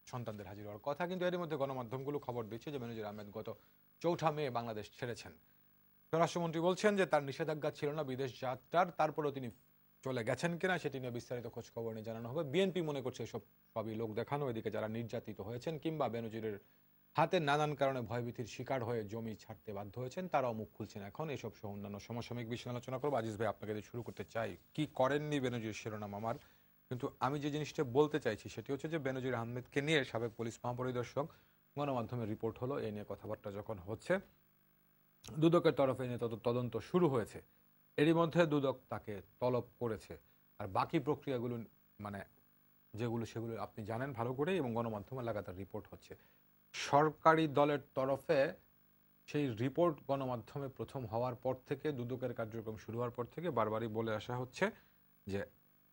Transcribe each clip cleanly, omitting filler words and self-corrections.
সন্তানদের হাজির হওয়ার কথা, কিন্তু এর মধ্যে গণমাধ্যমগুলো খবর দিচ্ছে যে বেনজির আহমেদ গত ৪ মে বাংলাদেশ ছেড়েছেন। স্বরাষ্ট্রমন্ত্রী বলছেন যে তার নিষেধাজ্ঞা ছিল না বিদেশ যাত্রার, তারপরেও তিনি চলে গেছেন কিনা সেটি নিয়ে বিস্তারিত খোঁজ খবর নিয়ে জানানো হবে। বিএনপি মনে করছে এসব সবই লোক দেখানো। এদিকে যারা নির্যাতিত হয়েছেন কিংবা বেনজিরের হাতে নানান কারণে ভয়ভীতির শিকার হয়ে জমি ছাড়তে বাধ্য হয়েছেন তারাও মুখ খুলছেন এখন। এসব সহ অন্যান্য সমসাময়িক বিষয় আলোচনা করবো। আজিজ ভাই, আপনাকে দিয়ে শুরু করতে চাই। কি করেননি বেনজির শিরোনাম আমার, কিন্তু আমি যে জিনিসটা বলতে চাইছি সেটি হচ্ছে যে বেনজির আহমেদকে নিয়ে সাবেক পুলিশ মহাপরিদর্শক গণমাধ্যমে রিপোর্ট হলো, এ নিয়ে কথাবার্তা যখন হচ্ছে, দুদকের তরফে নিয়ে তদন্ত শুরু হয়েছে। এরই মধ্যে দুদক তাকে তলব করেছে। আর বাকি প্রক্রিয়াগুলো মানে যেগুলো সেগুলো আপনি জানেন ভালো করে, এবং গণমাধ্যমে লাগাতার রিপোর্ট হচ্ছে। সরকারি দলের তরফে সেই রিপোর্ট গণমাধ্যমে প্রথম হওয়ার পর থেকে, দুদকের কার্যক্রম শুরু হওয়ার পর থেকে বারবারই বলে আসা হচ্ছে যে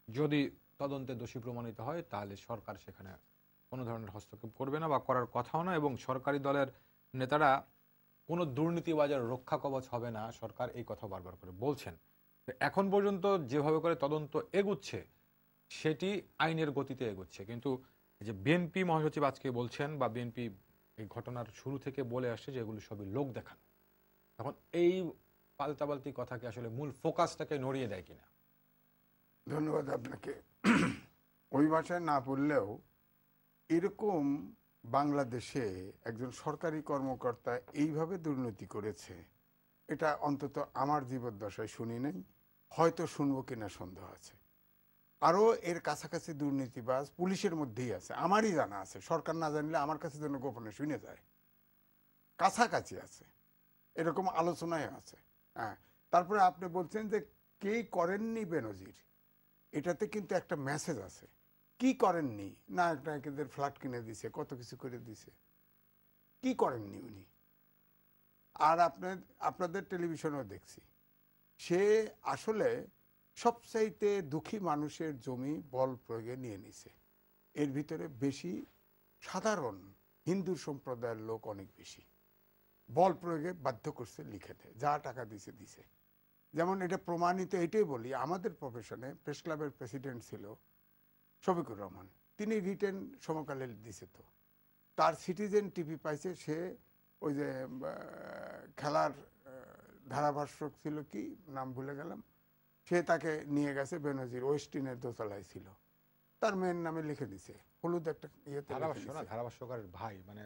যদি তদন্তে দোষী প্রমাণিত হয় তাহলে সরকার সেখানে কোনো ধরনের হস্তক্ষেপ করবে না বা করার কথাও না, এবং সরকারি দলের নেতারা কোনো দুর্নীতিবাজার রক্ষা কবচ হবে না, সরকার এই কথা বারবার করে বলছেন। এখন পর্যন্ত যেভাবে করে তদন্ত এগুচ্ছে সেটি আইনের গতিতে এগুচ্ছে, কিন্তু যে বিএনপি মহাসচিব আজকে বলছেন বা বিএনপি এই ঘটনার শুরু থেকে বলে আসছে যে এগুলো সবই লোক দেখানো। এখন এই পাল্টাপাল্টি কথাকে আসলে মূল ফোকাসটাকে নড়িয়ে দেয় কিনা? ধন্যবাদ আপনাকে। ওই ভাষায় না বললেও এরকম বাংলাদেশে একজন সরকারি কর্মকর্তা এইভাবে দুর্নীতি করেছে এটা অন্তত আমার জীবদ্দশায় শুনি নাই, হয়তো শুনবো কিনা সন্দেহ আছে। আরও এর কাছাকাছি দুর্নীতিবাজ পুলিশের মধ্যেই আছে, আমারই জানা আছে, সরকার না জানলে আমার কাছে যেন গোপনে শুনে যায়, কাছাকাছি আছে, এরকম আলোচনায় আছে। হ্যাঁ, তারপরে আপনি বলছেন যে কে করেননি বেনজির, এটাতে কিন্তু একটা মেসেজ আছে। কি করেননি? না, একটা এদের ফ্ল্যাট কিনে দিছে, কত কিছু করে দিছে, কি করেননি উনি? আর আপনাদের টেলিভিশনেও দেখছি সে আসলে সবচাইতে দুঃখী মানুষের জমি বল প্রয়োগে নিয়ে নিছে। এর ভিতরে বেশি সাধারণ হিন্দু সম্প্রদায়ের লোক অনেক বেশি বল প্রয়োগে বাধ্য করছে, লিখে দেয়, যা টাকা দিছে দিছে। যেমন এটা প্রমাণিত, এটাই বলি, আমাদের প্রফেশনে প্রেস ক্লাবের প্রেসিডেন্ট ছিল শফিকুর রহমান, তিনি রিটেন সমকালে দিছে, তো তার সিটিজেন টিভি পাইছে, সে ওই যে খেলার ধারাভাষ্যক ছিল, কি নাম ভুলে গেলাম, সে তাকে নিয়ে গেছে বেনজির ওয়েস্টিনের দোতলায় ছিল, তার মেয়ের নামে লিখে দিছে, হলুদ একটা ইয়েতে ধারাভাষ্যকারের ভাই মানে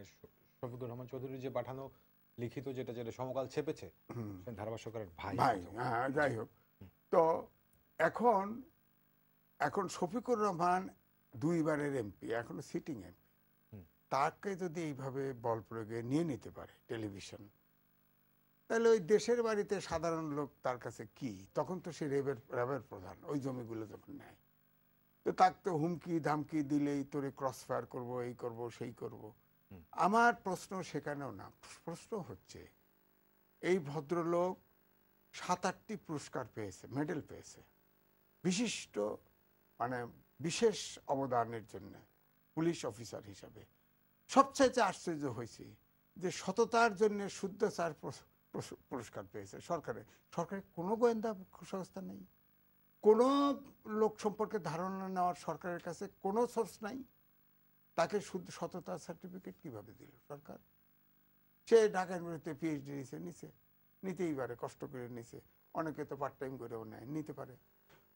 শফিকুর রহমান চৌধুরী যে পাঠানো লিখিত যেটা যেটা সমকাল ছেপেছে, ধারাভাষ্যকারের ভাই। হ্যাঁ, যাই হোক। তো এখন এখন শফিকুর রহমান 2 বারের এমপি, এখনো সিটিং এমপি, তাকে যদি এইভাবে বল প্রয়োগে নিয়ে নিতে পারে টেলিভিশন, তাহলে ওই দেশের বাড়িতে সাধারণ লোক তার কাছে কি? তখন তো সে র্যাবের প্রধান, ওই জমিগুলো যখন নেয়, তো তাকে তো হুমকি ধামকি দিলেই তোরে ক্রস ফায়ার করবো, এই করব সেই করব। আমার প্রশ্ন সেখানেও না, প্রশ্ন হচ্ছে এই ভদ্রলোক 7-8টি পুরস্কার পেয়েছে, মেডেল পেয়েছে, বিশিষ্ট মানে বিশেষ অবদানের জন্য পুলিশ অফিসার হিসাবে। সবচাইতে আশ্চর্য হয়েছে যে সততার জন্য শুদ্ধাচার পুরস্কার পেয়েছে সরকারের কোনো গোয়েন্দা সংস্থা নেই, কোনো লোক সম্পর্কে ধারণা নেওয়ার সরকারের কাছে কোনো সোর্স নাই, তাকে শুদ্ধ সততার সার্টিফিকেট কিভাবে দিল সরকার? সে ঢাকা ইউনিভার্সিটিতে পিএইচডি নিচে নিতেই পারে, কষ্ট করে নিচে, অনেকে তো পার্ট টাইম করেও নেয়, নিতে পারে।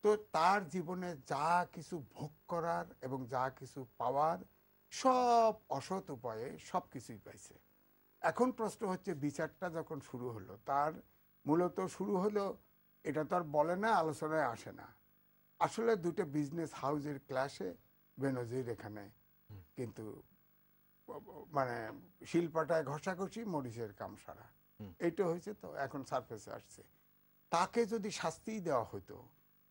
তো তার জীবনে যা কিছু ভোগ করার এবং যা কিছু পাওয়ার সব অসৎ উপায়ে সব কিছুই পাইছে। এখন প্রশ্ন হচ্ছে বিচারটা যখন শুরু হলো, তার মূলত শুরু হলো, এটা তো আর বলে না, আলোচনায় আসে না, আসলে দুটো বিজনেস হাউসের ক্লাসে বেনজির এখানে কিন্তু মানে শিলপাটায় ঘষাঘষি, মরিচের কাম সারা, এইটা হয়েছে। তো এখন সারফেসে আসছে, তাকে যদি শাস্তি দেওয়া হতো,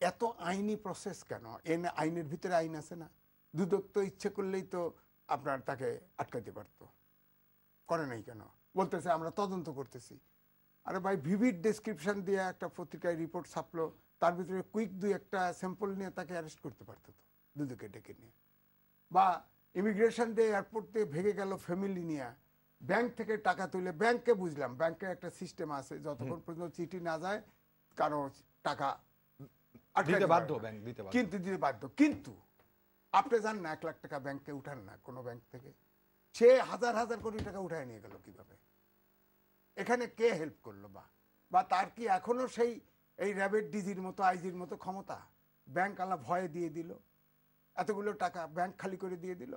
এত আইনি প্রসেস কেন? আইনের ভিতরে আইন আছে না, দুদক তো ইচ্ছে করলেই তো আপনার তাকে আটকাতে পারতো, করে নাই কেন? বলতেছে আমরা তদন্ত করতেছি। আরে ভাই, ভিভিড ডেসক্রিপশন দিয়ে একটা পত্রিকায় রিপোর্ট ছাপলো, তার ভিতরে কুইক 2-1টা স্যাম্পল নিয়ে তাকে অ্যারেস্ট করতে পারতো তো, দুদকে ডেকে নিয়ে। বা ইমিগ্রেশন দিয়ে এয়ারপোর্ট থেকে ভেঙে গেল ফ্যামিলি নিয়ে, ব্যাংক থেকে টাকা তুলে, ব্যাংকে বুঝলাম ব্যাংকে একটা সিস্টেম আছে, যতক্ষণ পর্যন্ত চিঠি না যায় কারো টাকা দিতে বাধ্য, কিন্তু আপনি যান না 1 লাখ টাকা ব্যাংকে উঠান না কোনো ব্যাংক থেকে, সে হাজার হাজার কোটি টাকা উঠায় নিয়ে গেল কিভাবে? এখানে কে হেল্প করলো? বা তার কি এখনো সেই এই র্যাবের ডিজির মতো আইজির মতো ক্ষমতা? ব্যাংক আলা ভয়ে দিয়ে দিল, এতগুলো টাকা ব্যাংক খালি করে দিয়ে দিল।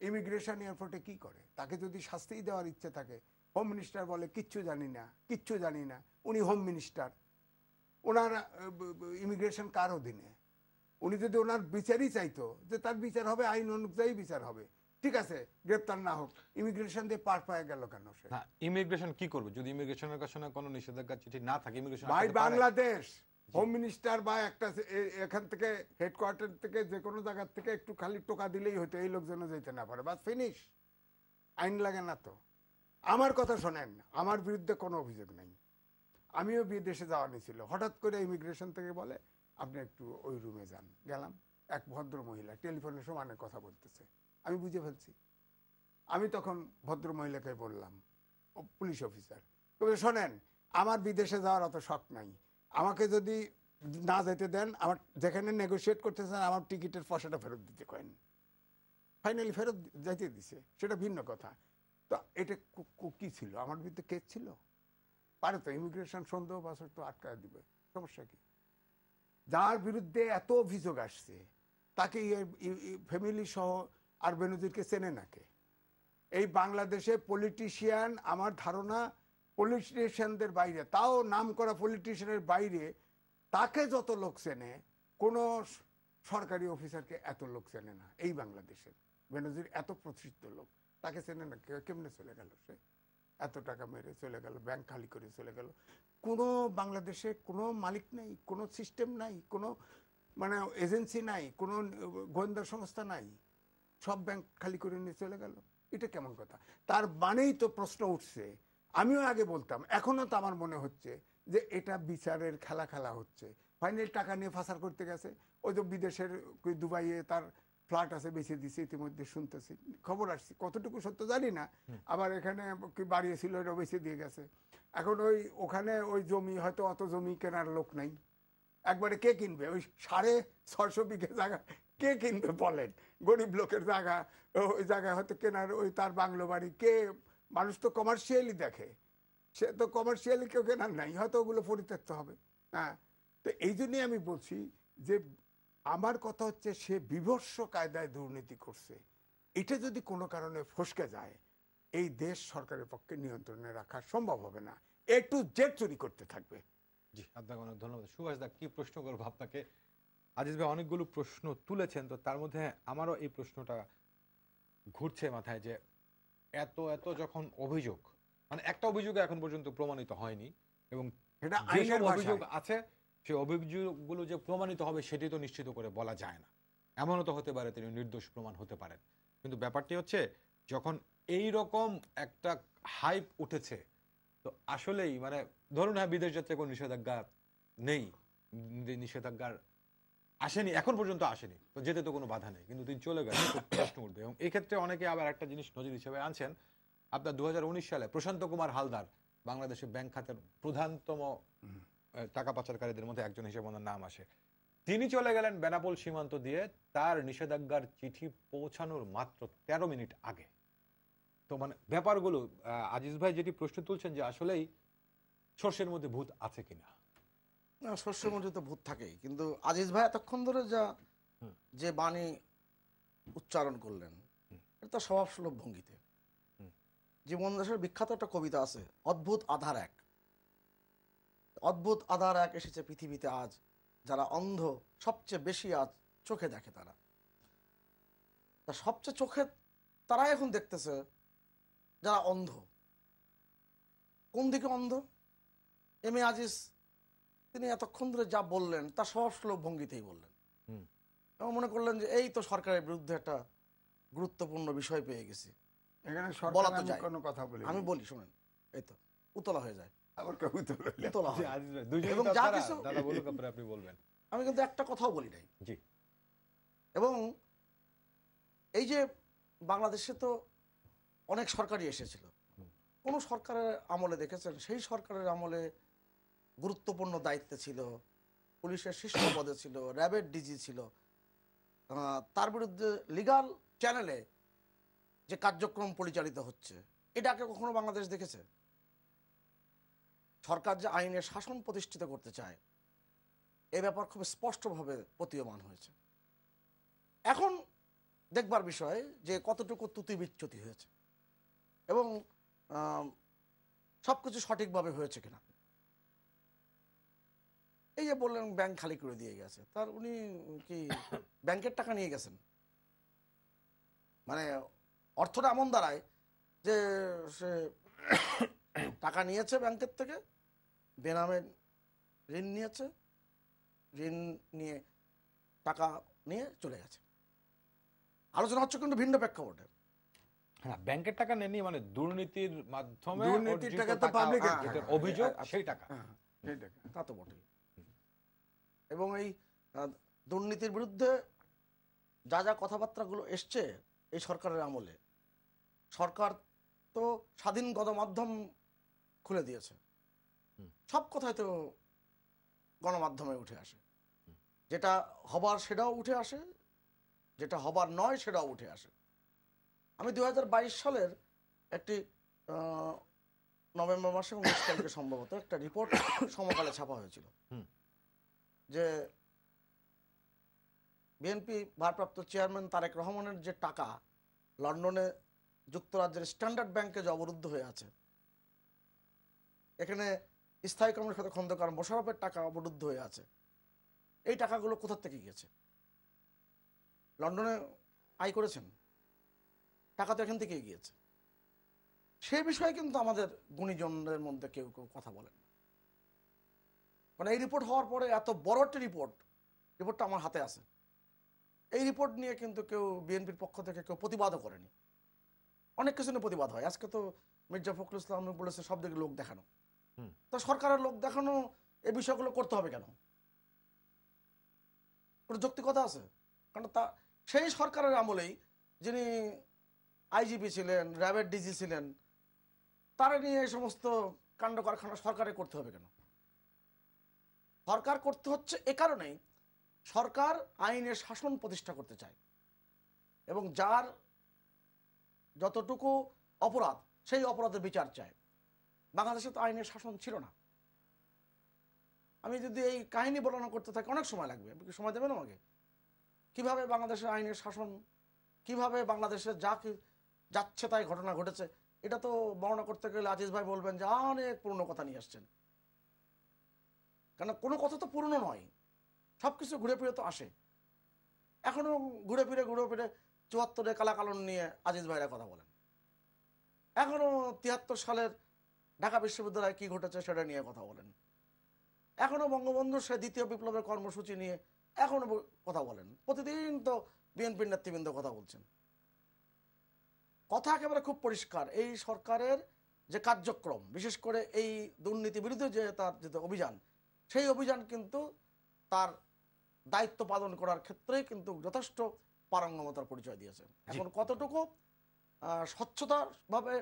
ইমিগ্রেশন এয়ারপোর্টে কি করে? তাকে যদি শাস্তি দেওয়ার ইচ্ছে থাকে, হোম মিনিস্টার বলে কিচ্ছু জানি না, কিচ্ছু জানি না। উনি হোম মিনিস্টার, ওনার ইমিগ্রেশন কার অধীনে? উনি যদি ওনার বিচারই চাইতো যে তার বিচার হবে আইন অনুযায়ী বিচার হবে, ঠিক আছে, গ্রেপ্তার না হোক, ইমিগ্রেশন দিয়ে পার পায়ে গেল কেন সে? না, ইমিগ্রেশন কি করবে যদি ইমিগ্রেশনের কাছে কোনো নিষেধাজ্ঞা চিঠি না থাকে? ইমিগ্রেশন ভাই বাংলাদেশ হোম মিনিস্টার বা একটা এখান থেকে হেডকোয়ার্টার থেকে যে কোনো জায়গা থেকে একটু খালি টোকা দিলেই হতো, এই লোকজন যেতে না পারে, বাস ফিনিশ। আইন লাগে না তো। আমার কথা শোনেন, আমার বিরুদ্ধে কোনো অভিযোগ নেই, আমিও বিদেশে যাওয়া নিয়েছিল। হঠাৎ করে ইমিগ্রেশন থেকে বলে আপনি একটু ওই রুমে যান। গেলাম, এক ভদ্র মহিলা টেলিফোনে সমানে কথা বলতেছে, আমি বুঝে ফেলছি। আমি তখন ভদ্র মহিলাকে বললাম, পুলিশ অফিসার, তবে শোনেন, আমার বিদেশে যাওয়ার অত শখ নাই, আমাকে যদি না যেতে দেন, আমার যেখানে নেগোশিয়েট করতেছেন আমার টিকিটের পয়সাটা ফেরত দিতে কয়েন। ফাইনালি ফেরত যাইতে দিছে, সেটা ভিন্ন কথা। তো এটা কি ছিল? আমার বিরুদ্ধে কেস ছিল, পারে তো ইমিগ্রেশন সন্দেহ বছর তো আটকায় দিবে, সমস্যা কি? যার বিরুদ্ধে এত অভিযোগ আসছে তাকে ফ্যামিলি সহ আর বেনজিরকে চেনে নাকে? এই বাংলাদেশে পলিটিশিয়ান, আমার ধারণা পলিটিশিয়ানদের বাইরে, তাও নাম করা পলিটিশিয়ানের বাইরে, তাকে যত লোক চেনে কোনো সরকারি অফিসারকে এত লোক চেনে না এই বাংলাদেশের। বেনজির এত প্রতিষ্ঠিত লোক, তাকে চেনে না। কেমনে চলে গেল সে? এত টাকা মেরে চলে গেল, ব্যাংক খালি করে চলে গেল। কোনো বাংলাদেশে কোনো মালিক নাই, কোনো সিস্টেম নাই, কোনো মানে এজেন্সি নাই, কোনো গোয়েন্দা সংস্থা নাই, সব ব্যাংক খালি করে নিয়ে চলে গেল। এটা কেমন কথা? তার মানেই তো প্রশ্ন উঠছে, আমিও আগে বলতাম, এখনো তো আমার মনে হচ্ছে যে এটা বিচারের খেলা খেলা হচ্ছে। ফাইনাল টাকা নিয়ে ফাঁসার করতে গেছে, ওই তো বিদেশের দুবাইয়ে তার ফ্ল্যাট আছে, বেঁচে দিছে ইতিমধ্যে, শুনতেছি, খবর আসছে, কতটুকু সত্য জানি না। আবার এখানে কি বাড়িয়েছিল, এটা বেঁচে দিয়ে গেছে। এখন ওখানে ওই জমি, হয়তো অত জমি কেনার লোক নাই, একবারে কে কিনবে? ওই 650 বিঘে জায়গা কে কিনবে বলেন? গরিব লোকের জায়গা, ওই জায়গায় হয়তো কেনার, ওই তার বাংলো বাড়ি কে? মানুষ তো কমার্শিয়ালি দেখে, সে তো কমার্শিয়ালি কেউ কেনার নাই, হয়তো ওগুলো পরিত্যক্ত হবে। হ্যাঁ, তো এই জন্যই আমি বলছি যে আমার কথা হচ্ছে, সে বিভৎস কায়দায় দুর্নীতি করছে। এটা যদি কোনো কারণে ফসকে যায়, এই দেশ সরকারের পক্ষে নিয়ন্ত্রণে রাখা সম্ভব হবে না, এ টু জেড চুরি করতে থাকবে। জি, আপনাকে অনেক ধন্যবাদ। সুভাষ দা, কি প্রশ্ন করবো আপনাকে? আজিজ ভাই অনেকগুলো প্রশ্ন তুলেছেন, তো তার মধ্যে আমারও এই প্রশ্নটা ঘুরছে মাথায় যে এত এত যখন অভিযোগ, মানে একটা অভিযোগে এখন পর্যন্ত প্রমাণিত হয়নি, এবং এটা যেসব আইনের অভিযোগ ভাষায়। আছে সেই অভিযোগগুলো যে প্রমাণিত হবে সেটি তো নিশ্চিত করে বলা যায় না। এমনও তো হতে পারে তিনি নির্দোষ প্রমাণ হতে পারেন। কিন্তু ব্যাপারটি হচ্ছে, যখন এই রকম একটা হাইপ উঠেছে, তো আসলেই মানে ধরুন, হ্যাঁ, বিদেশ যাত্রায় কোনো নিষেধাজ্ঞা নেই, নিষেধাজ্ঞার আসেনি, এখন পর্যন্ত আসেনি, তো যেতে তো কোনো বাধা নেই, কিন্তু তিনি চলে গেলেন, তো প্রশ্ন উঠবে। এবং এই ক্ষেত্রে অনেকে আবার একটা জিনিস নজির হিসেবে আনছেন, আপনার 2019 সালে প্রশান্ত কুমার হালদার, বাংলাদেশের ব্যাংক খাতের প্রধানতম টাকা পাচারকারীদের মধ্যে একজন হিসেবে ওনার নাম আসে। তিনি চলে গেলেন বেনাপোল সীমান্ত দিয়ে তার নিষেধাজ্ঞার চিঠি পৌঁছানোর মাত্র 13 মিনিট আগে। তো মানে ব্যাপারগুলো আজিজ ভাই যেটি প্রশ্ন তুলছেন যে আসলেই সর্ষের মধ্যে ভূত আছে কিনা। না, শস্যের মধ্যে তো ভূত থাকেই, কিন্তু আজিজ ভাই এতক্ষণ ধরে যে বাণী উচ্চারণ করলেন, এটা স্বভাব সুলভ ভঙ্গিতে। জীবন দাশের বিখ্যাত একটা কবিতা আছে, অদ্ভুত আধার এক। অদ্ভুত আধার এক এসেছে পৃথিবীতে আজ, যারা অন্ধ সবচেয়ে বেশি আজ চোখে দেখে তারা। তা সবচেয়ে চোখে তারাই এখন দেখতেছে যারা অন্ধ। কোন দিকে অন্ধ? এম এ আজিজ তিনি এতক্ষণ ধরে যা বললেন তা স্বভাব সুলভ ভঙ্গিতেই বললেন, এবং মনে করলেন যে এই তো সরকারের বিরুদ্ধে একটা গুরুত্বপূর্ণ বিষয় পেয়ে গেছি, এখানে বলা সরকার তো যায়। কোনো কথা বলি, আমি বলি শোনেন, এই তো উতলা হয়ে যায়, আবার কেউ তো বলে। উতলা জি, হয়। আজিজ ভাই, দুইজনই এবং তো যা আপনারা, কিছু দাদা বলুক, তারপরে আপনি বলবেন। আমি কিন্তু একটা কথাও বলি নাই। জি। এবং এই যে বাংলাদেশে তো অনেক সরকারই এসেছিল, কোন সরকারের আমলে দেখেছেন সেই সরকারের আমলে গুরুত্বপূর্ণ দায়িত্বে ছিল, পুলিশের শীর্ষ পদে ছিল, র্যাবের ডিজি ছিল, তার বিরুদ্ধে লিগাল চ্যানেলে যে কার্যক্রম পরিচালিত হচ্ছে, এটাকে কখনো বাংলাদেশ দেখেছে? সরকার যে আইনের শাসন প্রতিষ্ঠিত করতে চায়, এ ব্যাপার খুব স্পষ্টভাবে প্রতীয়মান হয়েছে। এখন দেখবার বিষয় যে কতটুকু ত্রুটি বিচ্যুতি হয়েছে এবং সব কিছু সঠিকভাবে হয়েছে কিনা। এই যে বললেন ব্যাংক খালি করে দিয়ে গেছে, তার উনি কি ব্যাংকের টাকা নিয়ে গেছেন? মানে অর্থটা এমন দাঁড়ায় যে সে টাকা নিয়েছে ব্যাংকের থেকে, বেনামে ঋণ নিয়েছে, ঋণ নিয়ে টাকা নিয়ে চলে গেছে। আলোচনা হচ্ছে কিন্তু ভিন্ন প্রেক্ষাপটে। হ্যাঁ, ব্যাংকের টাকা নেননি, মানে দুর্নীতির মাধ্যমে দুর্নীতির অর্জিত টাকা তো টাকা, পাবলিক যেটার অভিযোগ সেই টাকা। তা তো বটেই। এবং এই দুর্নীতির বিরুদ্ধে যা যা কথাবার্তাগুলো এসছে এই সরকারের আমলে, সরকার তো স্বাধীন গণমাধ্যম খুলে দিয়েছে, সব কথাই তো গণমাধ্যমে উঠে আসে, যেটা হবার সেটাও উঠে আসে, যেটা হবার নয় সেটাও উঠে আসে। আমি 2022 সালের একটি নভেম্বর মাসে 19 তারিখে সম্ভবত একটা রিপোর্ট সমকালে ছাপা হয়েছিল যে বিএনপি ভারপ্রাপ্ত চেয়ারম্যান তারেক রহমানের যে টাকা লন্ডনে যুক্তরাজ্যের স্ট্যান্ডার্ড ব্যাংকে যে অবরুদ্ধ হয়ে আছে, এখানে স্থায়ী কর্মকর্তা খন্দকার মোশাররফের টাকা অবরুদ্ধ হয়ে আছে, এই টাকাগুলো কোথা থেকে গিয়েছে? লন্ডনে আয় করেছেন, টাকা তো এখান থেকেই গিয়েছে। সে বিষয়ে কিন্তু আমাদের গুণীজনদের মধ্যে কেউ কেউ কথা বলেন না। মানে এই রিপোর্ট হওয়ার পরে, এত বড় একটা রিপোর্টটা আমার হাতে আছে, এই রিপোর্ট নিয়ে কিন্তু কেউ বিএনপির পক্ষ থেকে কেউ প্রতিবাদও করেনি। অনেক কিছু নিয়ে প্রতিবাদ হয়। আজকে তো মির্জা ফখরুল ইসলাম বলেছে সব দিকে লোক দেখানো, তো সরকারের লোক দেখানো এই বিষয়গুলো করতে হবে কেন? কোনো যৌক্তিকতা আছে? কারণ তা সেই সরকারের আমলেই যিনি আইজিপি ছিলেন, র্যাবের ডিজি ছিলেন, তারা নিয়ে এই সমস্ত কাণ্ড কারখানা সরকারে করতে হবে কেন? সরকার করতে হচ্ছে এ কারণেই, সরকার আইনের শাসন প্রতিষ্ঠা করতে চায় এবং যার যতটুকু অপরাধ সেই অপরাধের বিচার চায়। বাংলাদেশে তো আইনের শাসন ছিল না। আমি যদি এই কাহিনী বর্ণনা করতে থাকি অনেক সময় লাগবে, সময় দেবেন আমাকে? কিভাবে বাংলাদেশের আইনের শাসন, কিভাবে বাংলাদেশে যাচ্ছে তাই ঘটনা ঘটেছে, এটা তো বর্ণনা করতে গেলে আজিজ ভাই বলবেন যে অনেক পুরনো কথা নিয়ে আসছেন। কেন, কোনো কথা তো পুরনো নয়, সব কিছু ঘুরে ফিরে তো আসে। এখনো ঘুরে ফিরে 74-এ কালাকানুন নিয়ে আজিজ ভাইরা কথা বলেন, এখনো 73 সালের ঢাকা বিশ্ববিদ্যালয়ে কি ঘটেছে সেটা নিয়ে কথা বলেন, এখনো বঙ্গবন্ধুর সে দ্বিতীয় বিপ্লবের কর্মসূচি নিয়ে এখনো কথা বলেন। প্রতিদিন তো বিএনপির নেতৃবৃন্দ কথা বলছেন। কথা একেবারে খুব পরিষ্কার, এই সরকারের যে কার্যক্রম, বিশেষ করে এই দুর্নীতি বিরুদ্ধে যে তার যে অভিযান, সেই অভিযান কিন্তু তার দায়িত্ব পালন করার ক্ষেত্রে কিন্তু যথেষ্ট পারঙ্গমতার পরিচয় দিয়েছে। এখন কতটুকু স্বচ্ছভাবে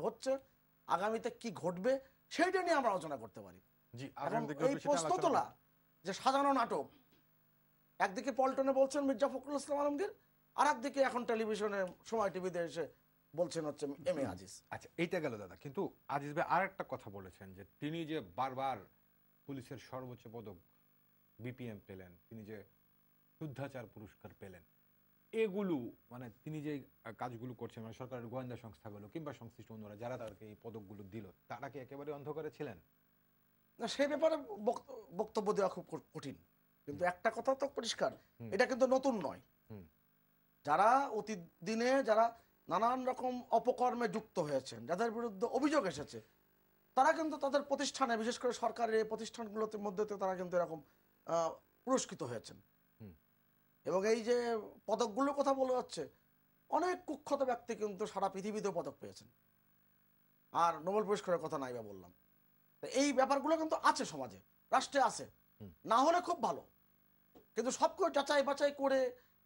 হচ্ছে, আগামীতে কি ঘটবে সেইটা নিয়ে আমরা আলোচনা করতে পারি। এই প্রশ্ন তোলা যে সাজানো নাটক, একদিকে পল্টনে বলছেন মির্জা ফখরুল ইসলাম আলমগীর, আর একদিকে এখন টেলিভিশনে সময় টিভিতে এসে বলছেন হচ্ছে এম এ আজিজ। আচ্ছা, এইটা গেল দাদা, কিন্তু আজিজ ভাই আর একটা কথা বলেছেন যে তিনি যে বারবার পুলিশের সর্বোচ্চ পদক বিপিএম পেলেন, তিনি যে শুদ্ধাচার পুরস্কার পেলেন, এগুলো মানে তিনি যে কাজগুলো করছেন, মানে সরকারের গোয়েন্দা সংস্থাগুলো কিংবা সংশ্লিষ্ট অন্যরা যারা তাদেরকে এই পদকগুলো দিল, তারা কি একেবারে অন্ধকারে ছিলেন? না, সে ব্যাপারে বক্তব্য দেওয়া খুব কঠিন, কিন্তু একটা কথা তো পরিষ্কার, এটা কিন্তু নতুন নয়। যারা অতীত দিনে যারা নানান রকম অপকর্মে যুক্ত হয়েছেন, যাদের বিরুদ্ধে অভিযোগ এসেছে, তারা কিন্তু তাদের প্রতিষ্ঠানে, বিশেষ করে সরকারের এই প্রতিষ্ঠানগুলোর মধ্যে তারা কিন্তু এরকম পুরস্কৃত হয়েছেন। এবং এই যে পদকগুলোর কথা বলা হচ্ছে, অনেক কুখ্যাত ব্যক্তি কিন্তু সারা পৃথিবীতেও পদক পেয়েছেন, আর নোবেল পুরস্কারের কথা নাই বা বললাম। এই ব্যাপারগুলো কিন্তু আছে সমাজে, রাষ্ট্রে আছে, না হলে খুব ভালো, কিন্তু সবকে যাচাই বাছাই করে,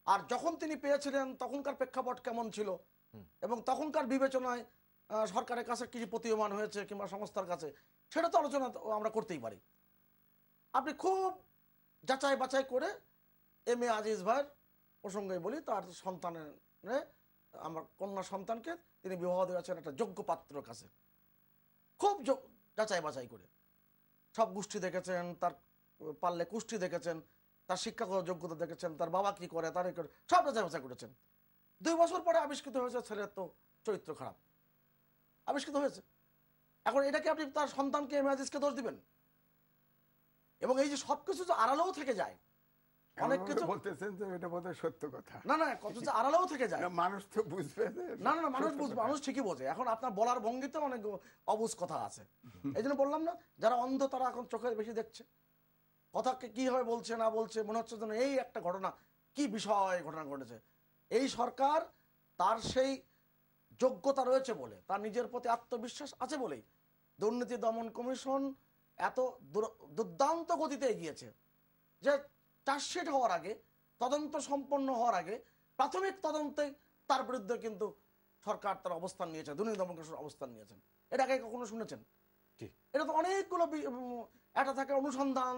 আর যখন তিনি পেয়েছিলেন তখনকার প্রেক্ষাপট কেমন ছিল এবং তখনকার বিবেচনায় সরকারের কাছে কিছু প্রতীয়মান হয়েছে কিংবা সংস্থার কাছে, সেটা তো আলোচনা আমরা করতেই পারি। আপনি খুব যাচাই বাছাই করে এম এ আজিজ ভাইয়ের প্রসঙ্গে বলি, তার সন্তানের আমার কন্যা সন্তানকে তিনি বিবাহ দিয়েছেন একটা যোগ্য পাত্রের কাছে, খুব যাচাই বাছাই করে। সব গোষ্ঠী দেখেছেন, তার পারলে কুষ্টি দেখেছেন, তার শিক্ষাগত যোগ্যতা দেখেছেন, তার বাবা কি করে, তার সব যাচাই বাছাই করেছেন। 2 বছর পরে আবিষ্কৃত হয়েছে ছেলের তো চরিত্র খারাপ, আবিষ্কৃত হয়েছে। এখন এটাকে আপনি তার সন্তানকে এমএজিসকে দোষ দিবেন? এবং এই যে সবকিছু যে আড়ালেও থেকে যায়, অনেক কিছু বলতেছেন যে এটা বোধহয় সত্য কথা। না না, কত যে আড়ালেও থেকে যায়, মানুষ তো বুঝবে না না, মানুষ বুঝবে, মানুষ ঠিকই বোঝে। এখন আপনার বলার ভঙ্গিতে অনেক অবুঝ কথা আছে। এই জন্য বললাম না, যারা অন্ধ তারা এখন চোখে বেশি দেখছে, কথাকে কিভাবে বলছে না বলছে মনে হচ্ছে যেন এই একটা ঘটনা, কি বিষয় ঘটনা ঘটেছে। এই সরকার তার সেই যোগ্যতা রয়েছে বলে, তার নিজের প্রতি আত্মবিশ্বাস আছে বলেই দুর্নীতি দমন কমিশন এত দুর্দান্ত গতিতে এগিয়েছে যে চার্জশিট হওয়ার আগে, তদন্ত সম্পন্ন হওয়ার আগে, প্রাথমিক তদন্তে তার বিরুদ্ধে কিন্তু সরকার তার অবস্থান নিয়েছে, দুর্নীতি দমন কমিশন অবস্থান নিয়েছেন। এটা আগে কখনো শুনেছেন? এটা তো অনেকগুলো একটা থাকে অনুসন্ধান,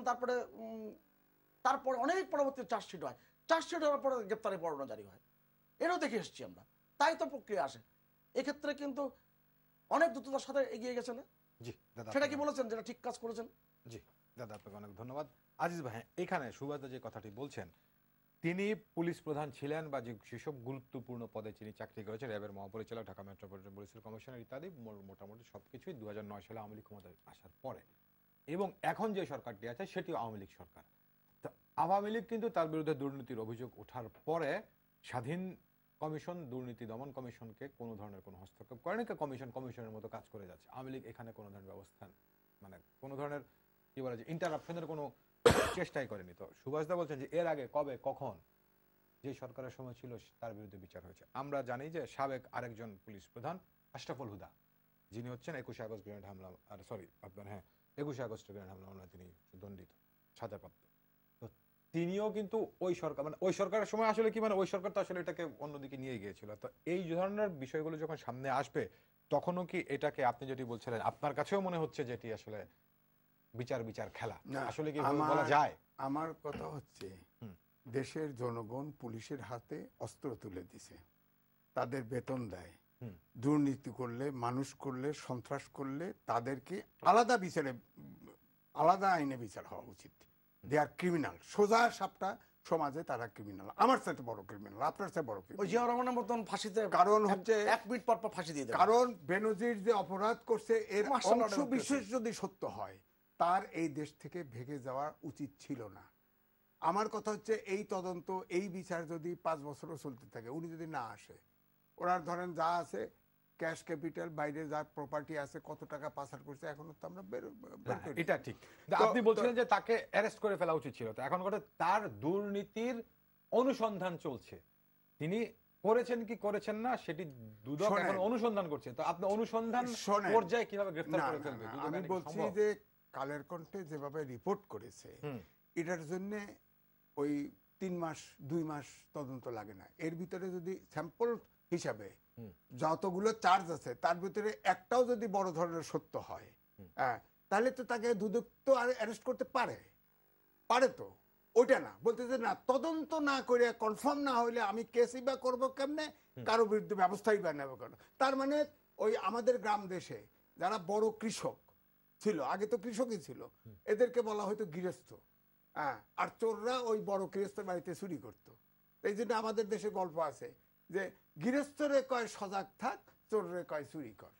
তারপরে অনেক পরবর্তী চার্জশিট হয়, চার্জশিট হওয়ার পরে গ্রেপ্তারি পরোয়ানা জারি হয়। এটাও দেখে এসেছি আমরা, তাই তো প্রক্রিয়া আসে। এক্ষেত্রে কিন্তু অনেক দ্রুততার সাথে এগিয়ে গেছে না? জি দাদা, সেটা কি বলেছেন যেটা ঠিক কাজ করেছেন? জি দাদা, আপনাকে অনেক ধন্যবাদ। আজিজ ভাই, এখানে সুভাষ যে কথাটি বলছেন, তিনি পুলিশ প্রধান ছিলেন বা যেসব গুরুত্বপূর্ণ পদে তিনি চাকরি করেছেন, র্যাবের মহাপরিচালক, ঢাকা মেট্রোপলিটন পুলিশ কমিশনার ইত্যাদি, মোটামুটি সবকিছুই 2009 সালে আওয়ামী লীগ ক্ষমতায় আসার পরে। এবং এখন যে সরকারটি আছে সেটিও আওয়ামী লীগ সরকার। তো আওয়ামী লীগ কিন্তু তার বিরুদ্ধে দুর্নীতির অভিযোগ ওঠার পরে স্বাধীন কমিশন, দুর্নীতি দমন কমিশনকে কোনো ধরনের কোনো হস্তক্ষেপ করেনি, কমিশনের মতো কাজ করে যাচ্ছে। আওয়ামী লীগ এখানে কোনো ধরনের ব্যবস্থান, মানে কোনো ধরনের কি বলা যায় ইন্টারাপশনের কোনো চেষ্টাই করেনি। তো সুভাষদা বলছেন যে এর আগে কবে কখন যে সরকারের সময় ছিল তার বিরুদ্ধে বিচার হয়েছে। আমরা জানি যে সাবেক আরেকজন পুলিশ প্রধান আশরাফুল হুদা, যিনি হচ্ছেন 21 আগস্ট গ্রেনেড হামলা, আর সরি আপনার 21 আগস্ট গ্রেনেড হামলা তিনি দণ্ডিত, সাজাপ্রাপ্ত। তো তিনিও কিন্তু ওই সরকার, মানে ওই সরকারের সময় আসলে কি, মানে ওই সরকার তো আসলে এটাকে অন্যদিকে নিয়ে গিয়েছিল। তো এই ধরনের বিষয়গুলো যখন সামনে আসবে তখনও কি এটাকে, আপনি যেটি বলছিলেন, আপনার কাছেও মনে হচ্ছে যে এটি আসলে বিচার খেলা আসলে কি বলা যায়? আমার কথা হচ্ছে, দেশের জনগণ পুলিশের হাতে অস্ত্র তুলে দিছে, তাদের বেতন দেয়, দুর্নীতি করলে, মানুষ করলে, সন্ত্রাস করলে তাদেরকে আলাদা বিচারে, আলাদা আইনে বিচার হওয়া উচিত। দে আর ক্রিমিনাল, সোজা সাপটা সমাজে তারা ক্রিমিনাল, আমার সাথে বড় ক্রিমিনাল, আপনার সাথে বড় ক্রিমিনাল। জিয়া রহমানের মতন ফাঁসিতে, কারণ হচ্ছে 1 মিনিট পর ফাঁসি দিয়ে দেয়। কারণ বেনজির যে অপরাধ করছে এর অংশ বিশেষ যদি সত্য হয়, তার এই দেশ থেকে ভেগে যাওয়া উচিত ছিল না। আমার কথা হচ্ছে, এই তদন্ত, এই বিচার যদি 5 বছরও চলতে থাকে, উনি যদি না আসে, ওনার ধরেন যা আছে ক্যাশ ক্যাপিটাল, বাইরে যা প্রপার্টি আছে, কত টাকা পাচার করছে, এখনো তো আমরা এটা ঠিক। আপনি বলছিলেন যে তাকে অ্যারেস্ট করে ফেলা উচিত ছিল, তো এখন কথা তার দুর্নীতির অনুসন্ধান চলছে, তিনি করেছেন কি করেছেন না সেটি দুদক এখন অনুসন্ধান করছে। তো আপনি অনুসন্ধান পর্যায়ে কিভাবে গ্রেফতার করে ফেলবে? আমি বলছি যে কালের কণ্ঠে যেভাবে রিপোর্ট করেছে, এটার জন্য ওই 3 মাস 2 মাস তদন্ত লাগে না। এর ভিতরে যদি স্যাম্পল হিসাবে যতগুলো চার্জ আছে তার ভিতরে একটাও যদি বড় ধরনের সত্য হয়, তাহলে তো তাকে দুদক তো আর অ্যারেস্ট করতে পারে তো। ওইটা না, বলতেছে না, তদন্ত না করে কনফার্ম না হইলে আমি কেসই বা করবো কেমনে, কারো বিরুদ্ধে ব্যবস্থাই বা নেবো কেন। তার মানে ওই আমাদের গ্রাম দেশে যারা বড় কৃষক ছিল, আগে তো কৃষকই ছিল, এদেরকে বলা হয়তো গৃহস্থ, আর চোররা ওই বড় গৃহস্থের বাড়িতে চুরি করতো। এই জন্য আমাদের দেশে গল্প আছে যে গৃহস্থরে কয় সজাগ থাক, চোররে কয় চুরি কর।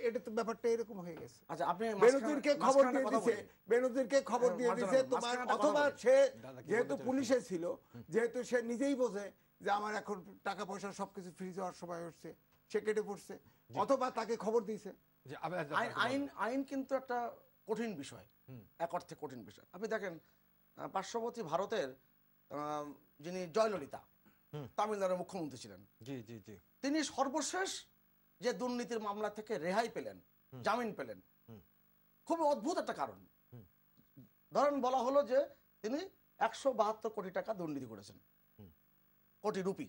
এটা তো ব্যাপারটা এরকম হয়ে গেছে। আচ্ছা, আপনি বেনজিরকে খবর দিয়ে দিয়েছে, বেনজিরকে খবর দিয়ে দিয়েছে তোমার, অথবা সে যেহেতু পুলিশে ছিল, যেহেতু সে নিজেই বোঝে যে আমার এখন টাকা পয়সা সবকিছু ফ্রিজ হওয়ার সময় হচ্ছে, সে কেটে পড়ছে, অথবা তাকে খবর দিয়েছে। আইন কিন্তু একটা কঠিন বিষয়, এক অর্থে কঠিন বিষয়। আপনি দেখেন পার্শ্ববর্তী ভারতের যিনি জয়ললিতা, তামিলনাড়ুর মুখ্যমন্ত্রী ছিলেন, তিনি সর্বশেষ যে দুর্নীতির মামলা থেকে রেহাই পেলেন, জামিন পেলেন, খুব অদ্ভুত একটা কারণ। ধরেন বলা হলো যে তিনি 172 কোটি টাকা দুর্নীতি করেছেন, কোটি রুপি,